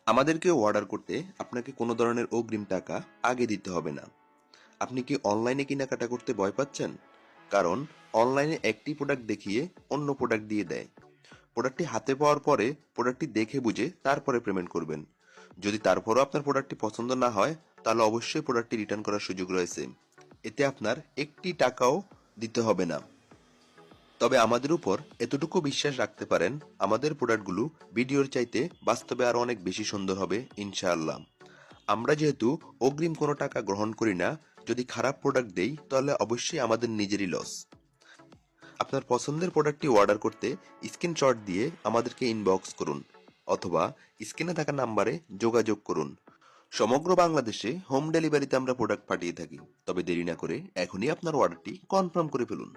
আমাদেরকে অর্ডার করতে আপনাকে কোনো ধরনের অগ্রিম টাকা আগে দিতে হবে না। আপনি কি অনলাইনে কেনাকাটা করতে ভয় পাচ্ছেন? কারণ অনলাইনে একটি প্রোডাক্ট দেখিয়ে অন্য প্রোডাক্ট দিয়ে দেয়। প্রোডাক্টটি হাতে পাওয়ার পরে প্রোডাক্টটি দেখে বুঝে তারপরে পেমেন্ট করবেন। যদি তারপরও আপনার প্রোডাক্টটি পছন্দ না হয়, তাহলে অবশ্যই প্রোডাক্টটি রিটার্ন করার সুযোগ রয়েছে। এতে আপনার একটি টাকাও দিতে হবে না। তবে আমাদের উপর এতটুকু বিশ্বাস রাখতে পারেন, আমাদের প্রোডাক্টগুলো ভিডিওর চাইতে বাস্তবে আরো অনেক বেশি সুন্দর হবে ইনশাআল্লাহ। আমরা যেহেতু অগ্রিম কোনো টাকা গ্রহণ করি না, যদি খারাপ প্রোডাক্ট দেই তাহলে অবশ্যই আমাদের নিজেরই লস। আপনার পছন্দের প্রোডাক্টটি অর্ডার করতে স্ক্রিনশট দিয়ে আমাদেরকে ইনবক্স করুন অথবা স্ক্রিনে থাকা নাম্বারে যোগাযোগ করুন। সমগ্র বাংলাদেশে হোম ডেলিভারিতে আমরা প্রোডাক্ট পাঠিয়ে থাকি। তবে দেরি না করে এখনই আপনার অর্ডারটি কনফার্ম করে ফেলুন।